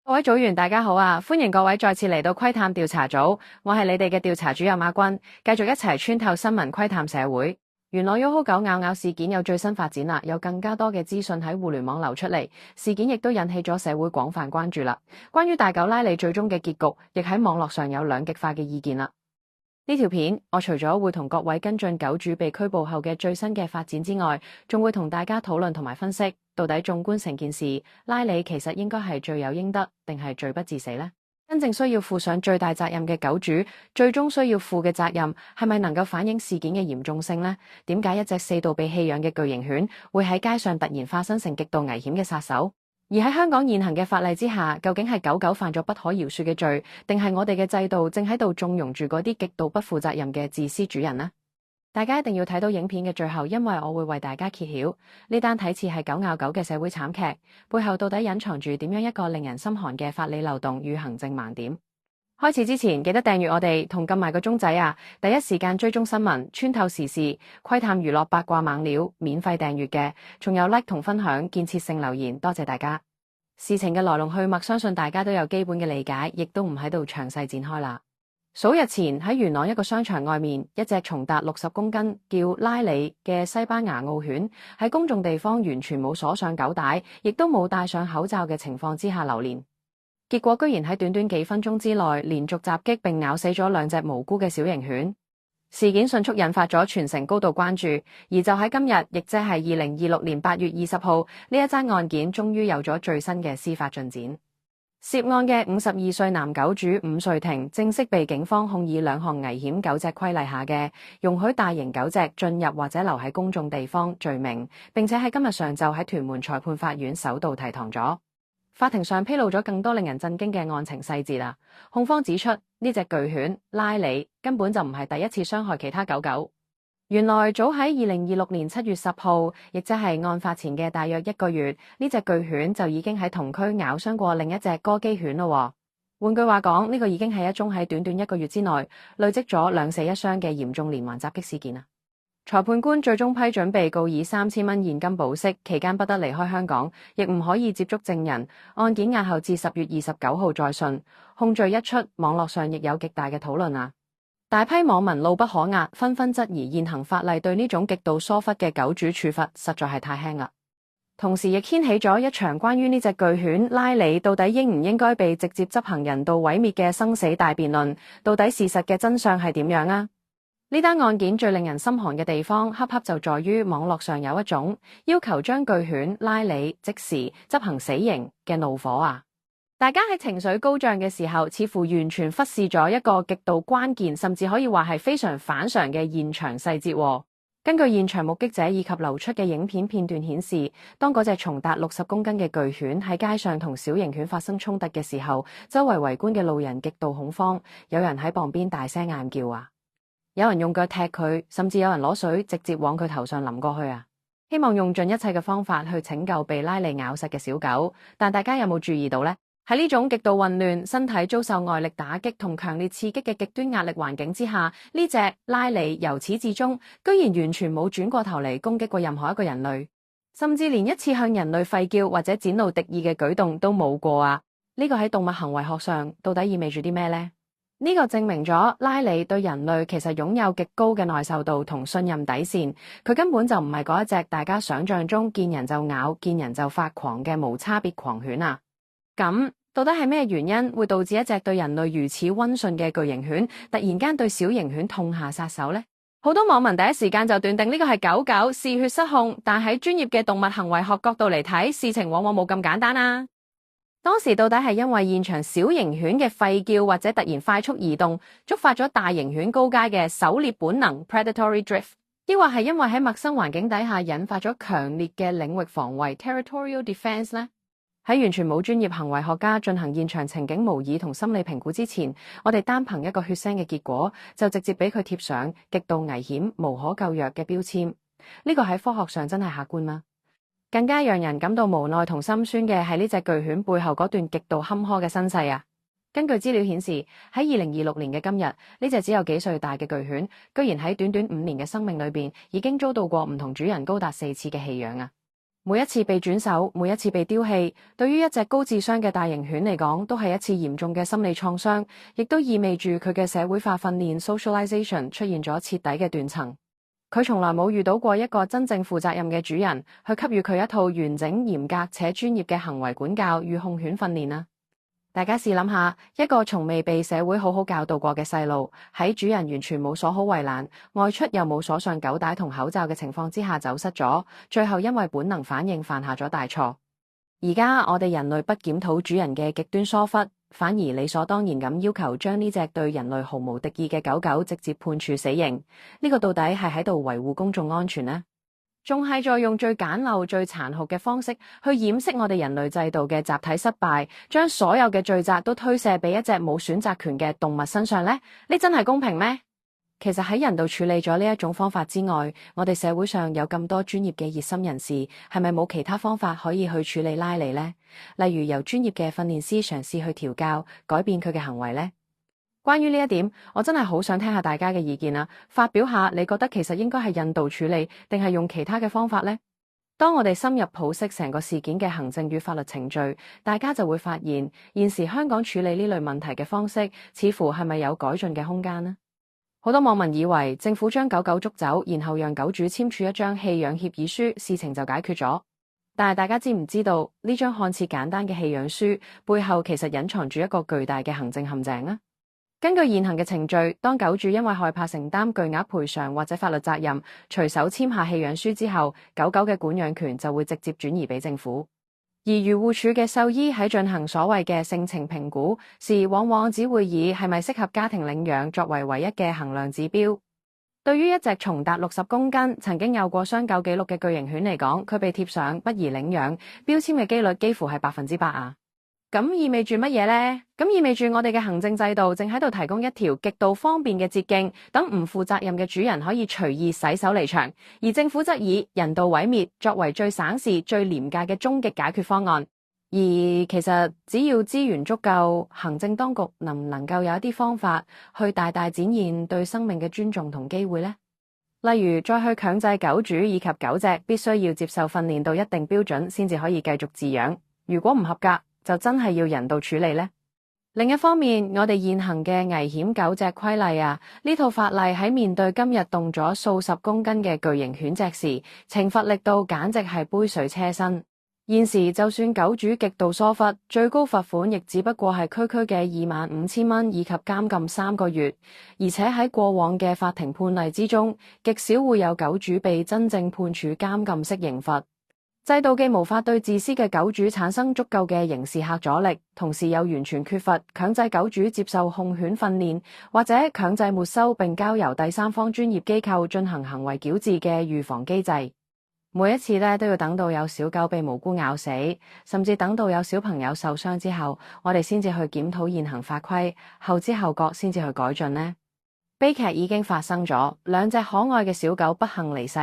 各位組員大家好啊，歡迎各位再次嚟到窺探調查組，我係你哋嘅調查主任阿君，繼續一齊穿透新聞窺探社會。元朗 YOHO 狗咬咬事件有最新發展啦，有更加多嘅資訊喺互聯網流出嚟，事件亦都引起咗社會廣泛關注啦。關於大狗拉里最終嘅結局，亦喺網絡上有兩極化嘅意見啦。呢條片我除咗會同各位跟進狗主被拘捕後嘅最新嘅發展之外，仲會同大家討論同埋分析，到底縱觀成件事，拉里其實應該係罪有應得，定係罪不至死呢？真正需要負上最大責任嘅狗主，最終需要負嘅責任係咪能夠反映事件嘅嚴重性呢？點解一隻4度被棄養嘅巨型犬會喺街上突然化身成極度危險嘅殺手？而喺香港現行嘅法例之下，究竟係狗犯咗不可饒恕嘅罪，定係我哋嘅制度正喺度縱容住嗰啲極度不負責任嘅自私主人呢？大家一定要睇到影片嘅最後，因為我會為大家揭曉呢單睇似係狗咬狗嘅社會慘劇背後到底隱藏住點樣一個令人心寒嘅法理漏洞與行政盲點。開始之前記得訂閱我哋同撳埋個鐘仔啊，第一時間追蹤新聞，穿透時事，窺探娛樂八卦猛料，免費訂閱嘅，仲有 like 同分享建設性留言，多謝大家。事情嘅來龍去脈相信大家都有基本嘅理解，亦都唔喺度詳細展開啦。數日前喺元朗一個商場外面，一隻重達60公斤叫拉里嘅西班牙獒犬喺公眾地方完全冇鎖上狗帶，亦都冇戴上口罩嘅情況之下流連，結果居然喺短短幾分鐘之內連續襲擊並咬死咗2隻無辜嘅小型犬。事件迅速引發咗全城高度關注，而就喺今日，亦即係2026年8月20號，呢一單案件終於有咗最新嘅司法進展。涉案嘅52歲男狗主伍瑞庭正式被警方控以2項危險狗隻規例下嘅容許大型狗隻進入或者留喺公眾地方罪名，並且喺今日上晝喺屯門裁判法院首度提堂咗。法庭上披露咗更多令人震驚嘅案情細節啦。控方指出，呢隻巨犬拉里根本就唔係第一次傷害其他狗。原來早喺2026年7月10號，亦即係案發前嘅大約1個月，呢隻巨犬就已經喺同區咬傷過另一隻哥基犬咯。換句話講，呢個已經係一宗喺短短1個月之內累積咗2死1傷嘅嚴重連環襲擊事件啊！裁判官最終批准被告以3000蚊現金保釋，期間不得離開香港，亦唔可以接觸證人。案件押後至10月29號再訊。控罪一出，網絡上亦有極大嘅討論啊！大批網民怒不可遏，紛紛質疑現行法例對呢種極度疏忽嘅狗主處罰實在係太輕啦。同時亦掀起咗一場關於呢隻巨犬拉里到底應唔應該被直接執行人道毀滅嘅生死大辯論。到底事實嘅真相係點樣啊？呢單案件最令人心寒嘅地方，恰恰就在於網絡上有一種要求將巨犬拉里即時執行死刑嘅怒火啊！大家喺情緒高漲嘅時候，似乎完全忽視咗一個極度關鍵，甚至可以話係非常反常嘅現場細節。根據現場目擊者以及流出嘅影片片段顯示，當嗰隻重達60公斤嘅巨犬喺街上同小型犬發生衝突嘅時候，周圍圍觀嘅路人極度恐慌，有人喺旁邊大聲嗌叫啊！有人用腳踢佢，甚至有人攞水直接往佢頭上淋過去啊！希望用盡一切嘅方法去拯救被拉里咬實嘅小狗。但大家有冇注意到呢？喺呢種極度混亂、身體遭受外力打擊同強烈刺激嘅極端壓力環境之下，呢隻拉里由始至終居然完全冇轉過頭嚟攻擊過任何一個人類，甚至連一次向人類吠叫或者展露敵意嘅舉動都冇過啊！呢個喺動物行為學上到底意味住啲咩呢？呢個證明咗拉里對人類其實擁有極高嘅耐受度同信任底線，佢根本就唔係嗰一隻大家想象中見人就咬、見人就發狂嘅無差別狂犬啊！咁到底係咩原因會導致一隻對人類如此溫順嘅巨型犬突然間對小型犬痛下殺手呢？好多網民第一時間就斷定呢個係狗嗜血失控，但喺專業嘅動物行為學角度嚟睇，事情往往冇咁簡單啊！當時到底係因為現場小型犬嘅吠叫或者突然快速移動，觸發咗大型犬高階嘅狩獵本能 （predatory drift）， 抑或係因為喺陌生環境底下引發咗強烈嘅領域防衛 （territorial defense） 呢？喺完全冇專業行為學家進行現場情景模擬同心理評估之前，我哋單憑一個血腥嘅結果，就直接俾佢貼上極度危險、無可救藥嘅標籤。呢個喺科學上真係客觀嗎？更加讓人感到無奈同心酸嘅係呢隻巨犬背後嗰段極度坎坷嘅身世啊！根據資料顯示，喺2026年嘅今日，呢隻只有幾歲大嘅巨犬，居然喺短短5年嘅生命裏邊，已經遭到過唔同主人高達4次嘅棄養啊！每一次被轉手，每一次被丟棄，對於一隻高智商嘅大型犬嚟講，都係一次嚴重嘅心理創傷，亦都意味住佢嘅社會化訓練 socialization 出現咗徹底嘅斷層。佢從來冇遇到過一個真正負責任嘅主人，去給予佢一套完整、嚴格且專業嘅行為管教與控犬訓練啊！大家試諗下，一個從未被社會好好教導過嘅細路，喺主人完全冇鎖好圍欄，外出又冇鎖上狗帶同口罩嘅情況之下走失咗，最後因為本能反應犯下咗大錯。而家我哋人類不檢討主人嘅極端疏忽，反而理所當然咁要求將呢隻對人類毫無敵意嘅狗狗直接判處死刑，呢個到底係喺度維護公眾安全呢？仲係在用最簡陋、最殘酷嘅方式去掩飾我哋人類制度嘅集體失敗，將所有嘅罪責都推卸俾一隻冇選擇權嘅動物身上呢？呢真係公平咩？其實喺人道處理咗呢一種方法之外，我哋社會上有咁多專業嘅熱心人士，係咪冇其他方法可以去處理拉利呢？例如由專業嘅訓練師嘗試去調教、改變佢嘅行為呢？關於呢一點，我真係好想聽下大家嘅意見啊！發表下你覺得其實應該係引導處理，定係用其他嘅方法呢？當我哋深入剖析成個事件嘅行政與法律程序，大家就會發現，現時香港處理呢類問題嘅方式，似乎係咪有改進嘅空間呢？好多網民以為政府將狗狗捉走，然後讓狗主簽署一張棄養協議書，事情就解決咗。但係大家知唔知道呢張看似簡單嘅棄養書，背後其實隱藏住一個巨大嘅行政陷阱呢？根據現行嘅程序，當狗主因為害怕承擔巨額賠償或者法律責任，隨手簽下棄養書之後，狗狗嘅管養權就會直接轉移俾政府。而漁護署嘅獸醫喺進行所謂嘅性情評估時，往往只會以係咪適合家庭領養作為唯一嘅衡量指標。對於一隻重達60公斤、曾經有過傷狗記錄嘅巨型犬嚟講，佢被貼上不宜領養標籤嘅機率幾乎係100%啊！咁意味住乜嘢呢？咁意味住我哋嘅行政制度正喺度提供一條極度方便嘅捷徑，等唔負責任嘅主人可以隨意洗手離場，而政府則以人道毀滅作為最省事、最廉價嘅終極解決方案。而其實只要資源足夠，行政當局能唔能夠有一啲方法去大大展現對生命嘅尊重同機會呢？例如再去強制狗主以及狗隻必須要接受訓練到一定標準先至可以繼續飼養，如果唔合格，就真係要人道處理呢？另一方面，我哋現行嘅危險狗隻規例啊，呢套法例喺面對今日動咗數十公斤嘅巨型犬隻時，懲罰力度簡直係杯水車薪。現時就算狗主極度疏忽，最高罰款亦只不過係區區嘅25,000蚊以及監禁3個月，而且喺過往嘅法庭判例之中，極少會有狗主被真正判處監禁式刑罰。制度既無法對自私嘅狗主產生足夠嘅刑事嚇阻力，同時又完全缺乏強制狗主接受控犬訓練，或者強制沒收並交由第三方專業機構進行行為矯治嘅預防機制。每一次都要等到有小狗被無辜咬死，甚至等到有小朋友受傷之後，我哋先至去檢討現行法規，後知後覺先至去改進呢？悲劇已經發生咗，2隻可愛嘅小狗不幸離世，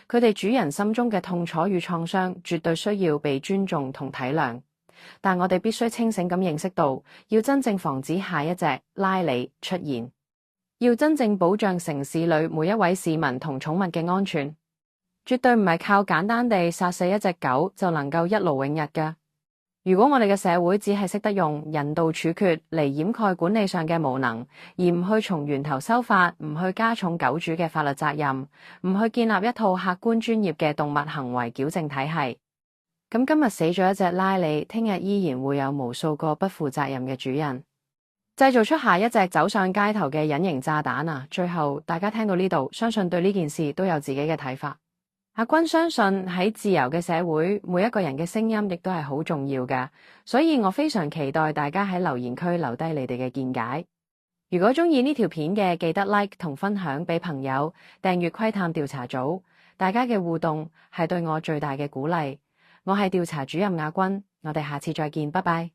佢哋主人心中嘅痛楚與創傷絕對需要被尊重同體諒。但我哋必須清醒咁認識到，要真正防止下一隻拉里出現，要真正保障城市裏每一位市民同寵物嘅安全，絕對唔係靠簡單地殺死一隻狗就能夠一勞永逸㗎。如果我哋嘅社會只係識得用人道處決嚟掩蓋管理上嘅無能，而唔去從源頭修法，唔去加重狗主嘅法律責任，唔去建立一套客觀專業嘅動物行為矯正體系，咁今日死咗一隻拉里，聽日依然會有無數個不負責任嘅主人，製造出下一隻走上街頭嘅隱形炸彈啊！最後大家聽到呢度，相信對呢件事都有自己嘅睇法。阿君相信喺自由嘅社會，每一個人嘅聲音亦都係好重要㗎，所以我非常期待大家喺留言區留低你哋嘅見解。如果鍾意呢條片嘅，記得 like 同分享俾朋友，訂閱窺探調查組，大家嘅互動係對我最大嘅鼓勵。我係調查主任阿君，我哋下次再見，拜拜。